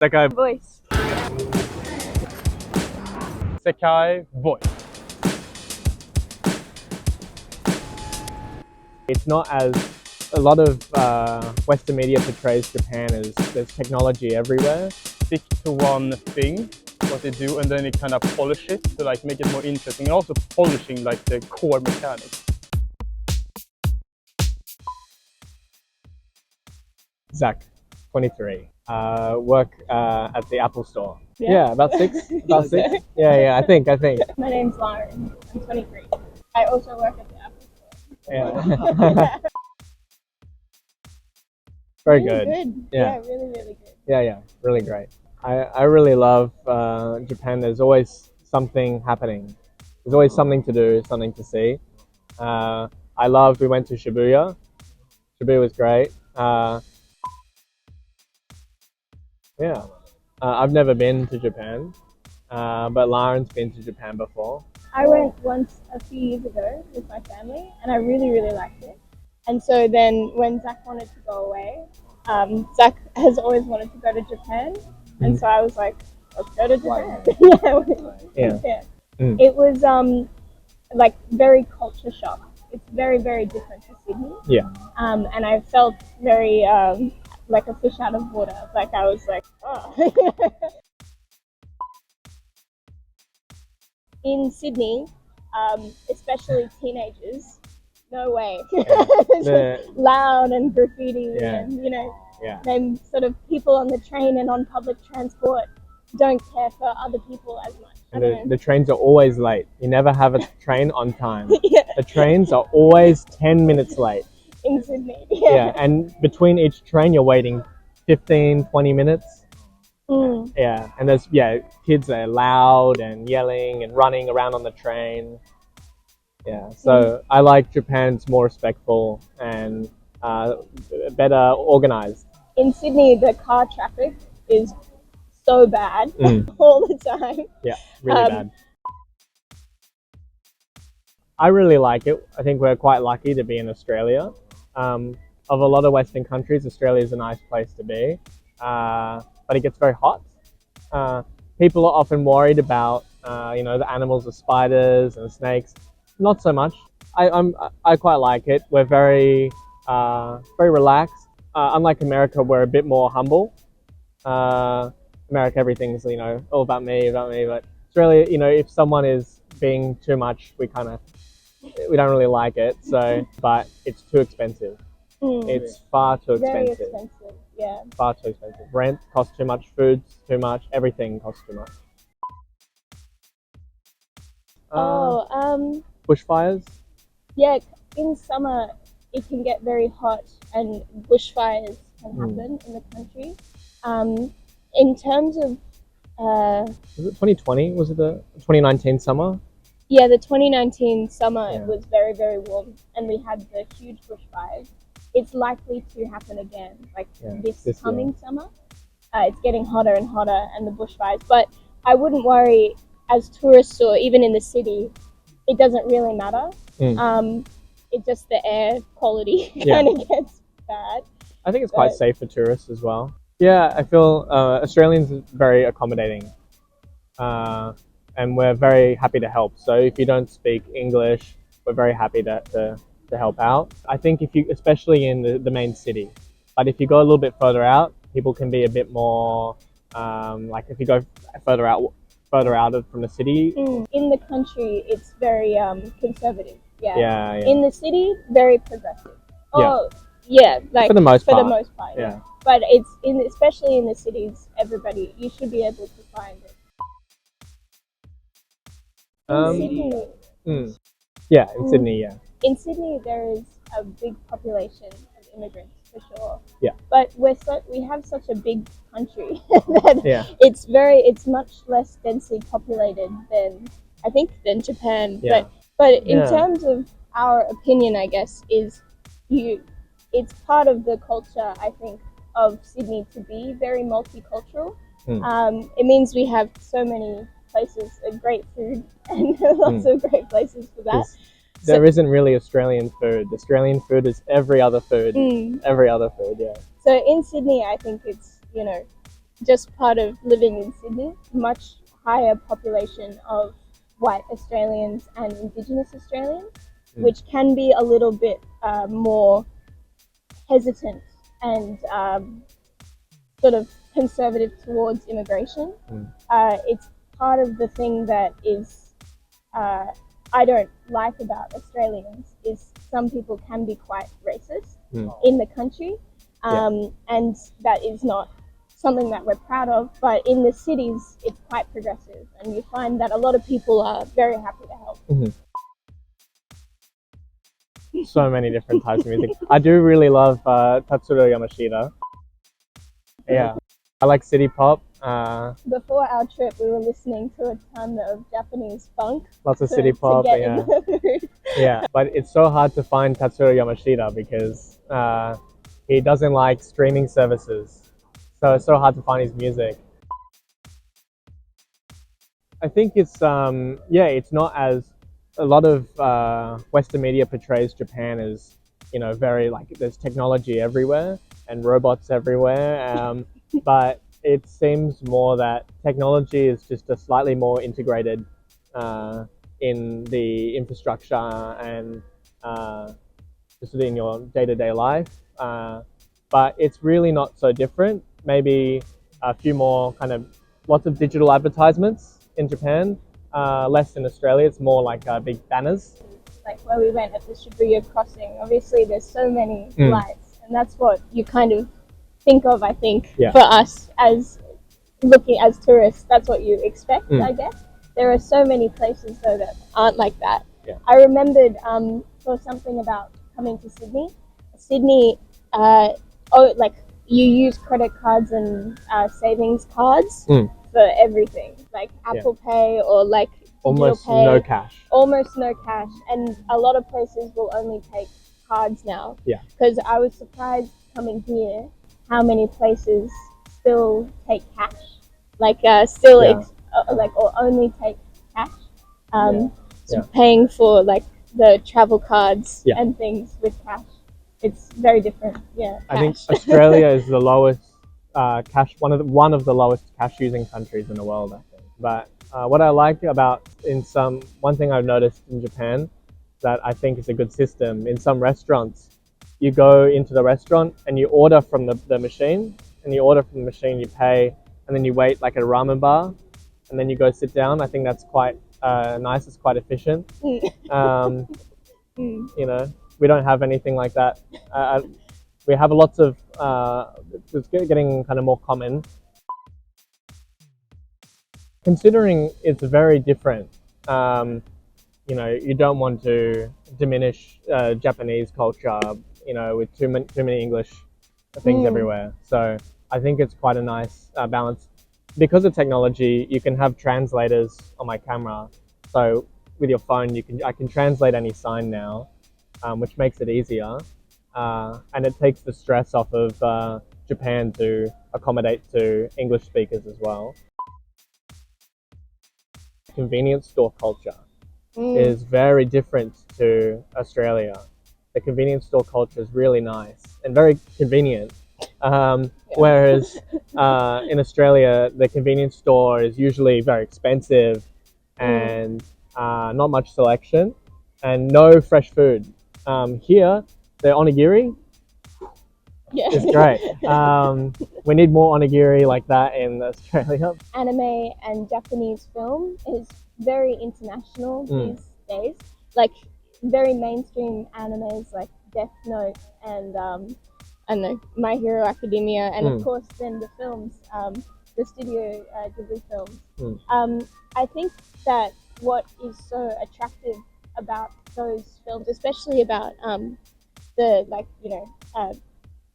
Sekai Voice. Sekai voice. It's not as a lot of Western media portrays Japan as there's technology everywhere. Stick to one thing, what they do, and then they kind of polish it to like make it more interesting. And also polishing like the core mechanics. Zach, 23. Work at the Apple Store. Yeah. About 6. About 6. Yeah. I think. My name's Lauren. I'm 23. I also work at the Apple Store. Yeah. Very Really good. Yeah, really good. Yeah, really great. I really love Japan. There's always something happening. There's always something to do, something to see. We went to Shibuya. Shibuya was great. I've never been to Japan, but Lauren's been to Japan before. I went once a few years ago with my family and I really liked it. And so then when Zach wanted to go away, Zach has always wanted to go to Japan. And so I was like, let's go to Japan. Yeah. It was like very culture shock. It's very different to Sydney. Yeah. And I felt very like a fish out of water. Like I was like, oh. In Sydney, especially teenagers, no way. Loud and graffiti and, then sort of people on the train and on public transport don't care for other people as much. And the trains are always late. You never have a train on time. Yeah. The trains are always 10 minutes late. In Sydney. Yeah, and between each train you're waiting 15, 20 minutes. Yeah, and there's kids that are loud and yelling and running around on the train. Yeah, so I like Japan's more respectful and better organized. In Sydney, the car traffic is so bad all the time. Yeah, really bad. I really like it. I think we're quite lucky to be in Australia. Of a lot of Western countries, Australia is a nice place to be, but it gets very hot. People are often worried about, the animals, the spiders and the snakes. Not so much. I quite like it. We're very relaxed. Unlike America, we're a bit more humble. America, everything's all about me. But Australia, if someone is being too much, we don't really like it. So, but it's too expensive. It's far too expensive. Very expensive, yeah. Far too expensive. Rent costs too much, food's too much, everything costs too much. Bushfires? Yeah, in summer it can get very hot and bushfires can happen in the country. In terms of... was it 2020? Was it the 2019 summer? Yeah, the 2019 summer was very warm and we had the huge bushfires. It's likely to happen again, this coming summer. It's getting hotter and hotter and the bushfires. But I wouldn't worry as tourists or even in the city. It doesn't really matter. It's just the air quality kind of gets bad. I think it's quite safe for tourists as well. Yeah, I feel Australians are very accommodating. And we're very happy to help. So if you don't speak English, we're very happy to help out. I think especially in the main city, but if you go a little bit further out, people can be a bit more, if you go further out from the city. In the country, it's very conservative. Yeah. In the city, very progressive. For the most part. Yeah. But it's especially in the cities, you should be able to find it. Sydney. In Sydney, yeah. In Sydney, there is a big population of immigrants, for sure. Yeah. But we have such a big country that it's much less densely populated than Japan. Yeah. But in terms of our opinion, I guess, it's part of the culture, I think, of Sydney to be very multicultural. It means we have so many places, great food and lots of great places for that. There isn't really Australian food. Australian food is every other food. Every other food, yeah. So in Sydney, I think it's, just part of living in Sydney, much higher population of white Australians and Indigenous Australians, which can be a little bit more hesitant and sort of conservative towards immigration. It's part of the thing that is I don't like about Australians is some people can be quite racist in the country, and that is not something that we're proud of. But in the cities, it's quite progressive, and you find that a lot of people are very happy to help. So many different types of music. I do really love Tatsuro Yamashita. Yeah, I like city pop. Before our trip, we were listening to a ton of Japanese funk. Lots of city pop. To get Yeah, in the mood. yeah. But it's so hard to find Tatsuro Yamashita because he doesn't like streaming services. So it's so hard to find his music. I think it's it's not as a lot of Western media portrays Japan as very like there's technology everywhere and robots everywhere, but it seems more that technology is just a slightly more integrated in the infrastructure and just in your day-to-day life. But it's really not so different. Maybe a few more lots of digital advertisements in Japan, less in Australia. It's more like big banners. Like where we went at the Shibuya crossing, obviously there's so many lights, and that's what you kind of think of, I think, for us as looking as tourists. That's what you expect, I guess. There are so many places though that aren't like that. I remembered for something about coming to Sydney, like you use credit cards and savings cards for everything, like Apple Pay or like almost Pay, no cash. Almost no cash, and a lot of places will only take cards now. Yeah. Because I was surprised coming here how many places still take cash, like or only take cash. So paying for like the travel cards and things with cash, it's very different. Yeah. I think Australia is the lowest cash, one of the lowest cash using countries in the world, I think. But what I like about one thing I've noticed in Japan that I think is a good system, in some restaurants, you go into the restaurant and you order from the machine, and you pay, and then you wait like a ramen bar, and then you go sit down. I think that's quite nice. It's quite efficient. We don't have anything like that. We have lots of, it's getting kind of more common. Considering it's very different, you don't want to diminish Japanese culture, with too many English things everywhere. So I think it's quite a nice balance. Because of technology, you can have translators on my camera. So with your phone, I can translate any sign now, which makes it easier. And it takes the stress off of Japan to accommodate to English speakers as well. Convenience store culture is very different to Australia. The convenience store culture is really nice and very convenient. Whereas in Australia, the convenience store is usually very expensive and not much selection and no fresh food. Here, the onigiri is great. We need more onigiri like that in Australia. Anime and Japanese film is very international these days. Like very mainstream animes like Death Note and I don't know, My Hero Academia, and of course then the films, the Studio Ghibli films. I think that what is so attractive about those films, especially about the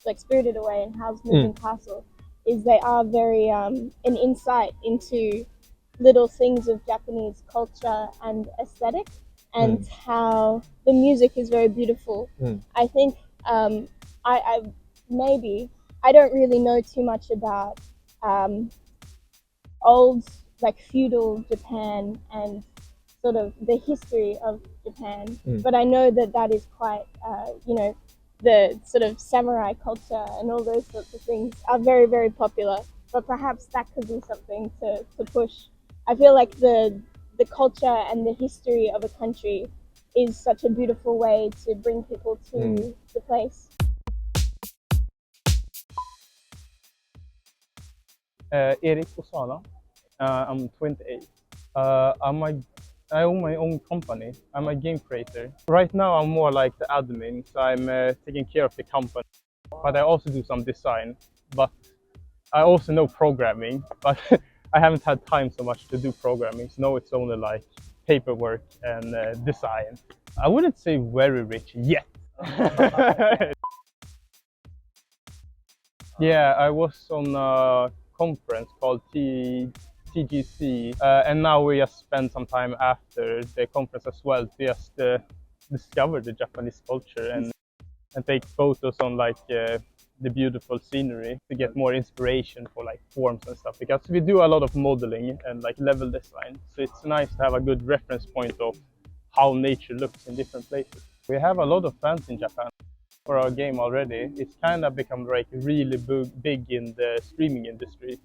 like Spirited Away and Howl's Moving Castle, is they are very an insight into little things of Japanese culture and aesthetic, and how the music is very beautiful. I think I don't really know too much about old like feudal Japan and sort of the history of Japan, but I know that is quite the sort of samurai culture and all those sorts of things are very, very popular. but perhaps that could be something to push. I feel like the culture and the history of a country is such a beautiful way to bring people to the place. Erik Osana. I'm 28. I own my own company. I'm a game creator. Right now I'm more like the admin, so I'm taking care of the company. But I also do some design. But I also know programming, but I haven't had time so much to do programming. So now it's only like paperwork and design. I wouldn't say very rich yet. Yeah, I was on a conference called TGC, and now we just spend some time after the conference as well to just discover the Japanese culture and take photos on like the beautiful scenery to get more inspiration for like forms and stuff, because we do a lot of modeling and like level design, so it's nice to have a good reference point of how nature looks in different places. We have a lot of fans in Japan for our game already. It's kind of become like really big in the streaming industry.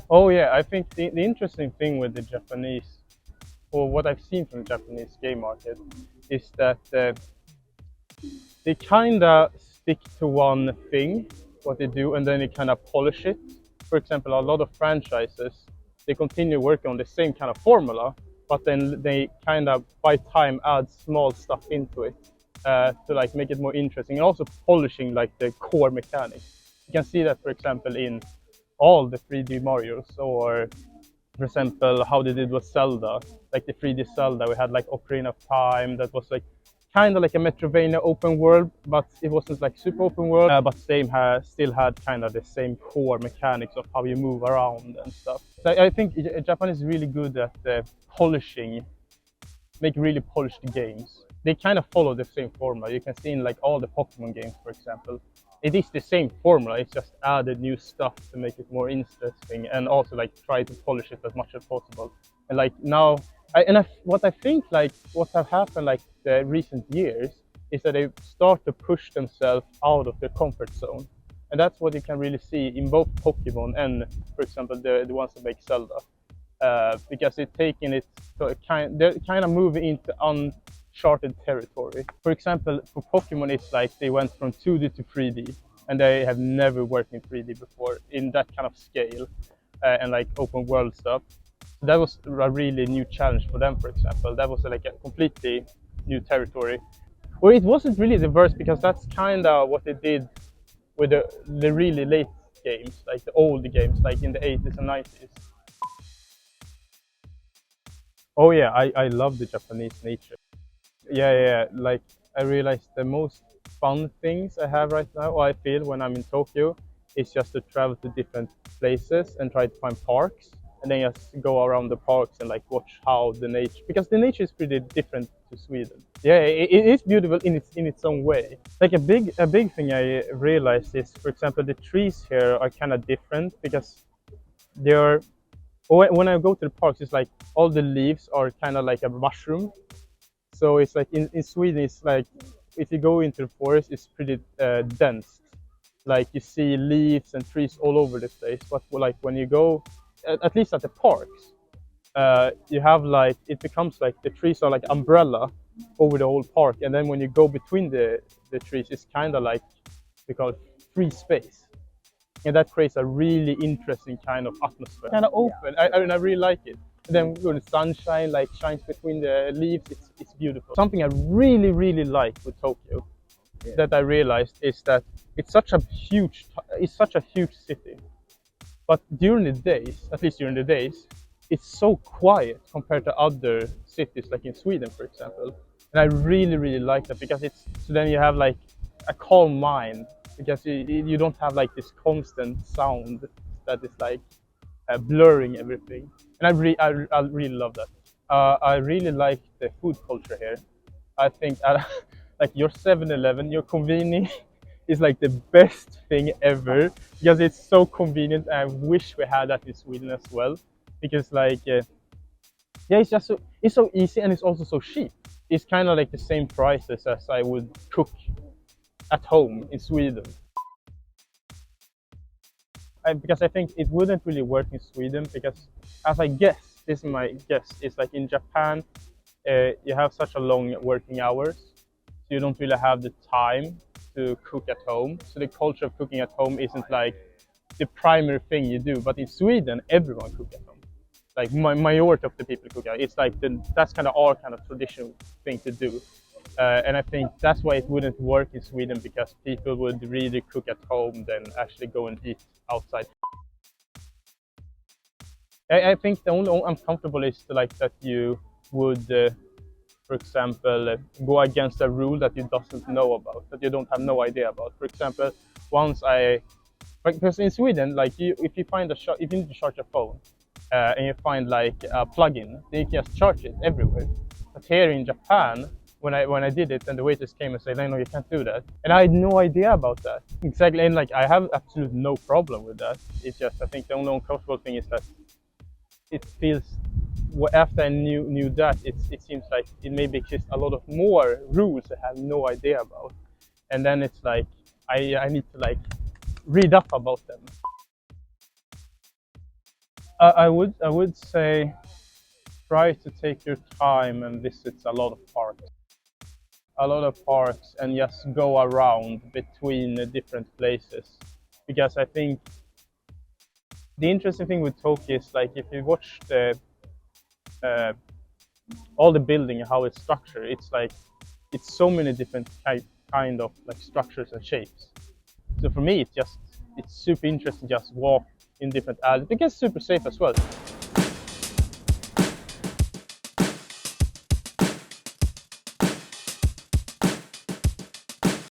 Oh yeah, I think the interesting thing with the Japanese, or what I've seen from the Japanese game market, is that they kind of stick to one thing, what they do, and then they kind of polish it. For example, a lot of franchises, they continue working on the same kind of formula, but then they kind of by time add small stuff into it to like make it more interesting, and also polishing like the core mechanics. You can see that, for example, in all the 3D Marios, or for example how they did with Zelda, like the 3D Zelda. We had like Ocarina of Time, that was like kind of like a Metroidvania open world, but it wasn't like super open world, but still had kind of the same core mechanics of how you move around and stuff. So I think Japan is really good at polishing, make really polished games. They kind of follow the same formula. You can see in like all the Pokemon games, for example, it is the same formula. It's just added new stuff to make it more interesting, and also like try to polish it as much as possible. And like now, what I think like what have happened like the recent years is that they start to push themselves out of their comfort zone, and that's what you can really see in both Pokemon and, for example, the ones that make Zelda, because they're taking it to they're kind of moving into uncharted territory. For example, for Pokemon, it's like they went from 2D to 3D, and they have never worked in 3D before in that kind of scale and like open world stuff. So that was a really new challenge for them, for example. That was like a completely new territory. Well, it wasn't really the worst, because that's kind of what they did with the really late games, like the old games, like in the 80s and 90s. Oh yeah, I love the Japanese nature. Yeah, like I realized the most fun things I have right now, or I feel when I'm in Tokyo, is just to travel to different places and try to find parks, and then just go around the parks and like watch how the nature, because the nature is pretty different to Sweden. Yeah, it is beautiful in its own way. Like a big thing I realized is, for example, the trees here are kind of different, because they're, when I go to the parks, it's like all the leaves are kind of like a mushroom. So it's like in Sweden, it's like if you go into the forest, it's pretty dense. Like you see leaves and trees all over the place. But like when you go, at least at the parks, you have like, it becomes like the trees are like umbrella over the whole park. And then when you go between the trees, it's kind of like, we call it free space. And that creates a really interesting kind of atmosphere. Kind of open. I really like it. And then when the sunshine like shines between the leaves, it's beautiful. Something I really like with Tokyo that I realized is that it's such a huge city. But during the days, at least during the days, it's so quiet compared to other cities, like in Sweden, for example. And I really like that, because so then you have like a calm mind, because you don't have like this constant sound that is like blurring everything. And I really love that. I really like the food culture here. I think like your 7-Eleven, your convenience is like the best thing ever, because it's so convenient. I wish we had that in Sweden as well, because like yeah, it's just it's so easy, and it's also so cheap. It's kind of like the same prices as I would cook at home in Sweden. because I think it wouldn't really work in Sweden, because as I guess, this is my guess, it's like in Japan, you have such a long working hours, so you don't really have the time to cook at home. So the culture of cooking at home isn't like the primary thing you do. But in Sweden, everyone cooks at home. Like majority of the people cook out. It's like that's kind of our kind of traditional thing to do. And I think that's why it wouldn't work in Sweden, because people would really cook at home than actually go and eat outside. I think the only uncomfortable is like that you would, for example, go against a rule that you doesn't know about, that you don't have no idea about. For example, because in Sweden, like if you find if you need to charge a phone and you find like a plug-in, then you can just charge it everywhere. But here in Japan, when I did it, and the waitress came and said, "No, you can't do that," and I had no idea about that. Exactly, and like I have absolutely no problem with that. It's just I think the only uncomfortable thing is that it feels, after I knew that, it seems like it maybe exists a lot of more rules I have no idea about, and then it's like I need to like read up about them. I would say try to take your time and visit a lot of parks, and just go around between the different places, because I think the interesting thing with Tokyo is like if you watch all the building, how it's structured, it's so many different kind of like structures and shapes. So for me, it's super interesting to just walk in different alleys, because it's super safe as well.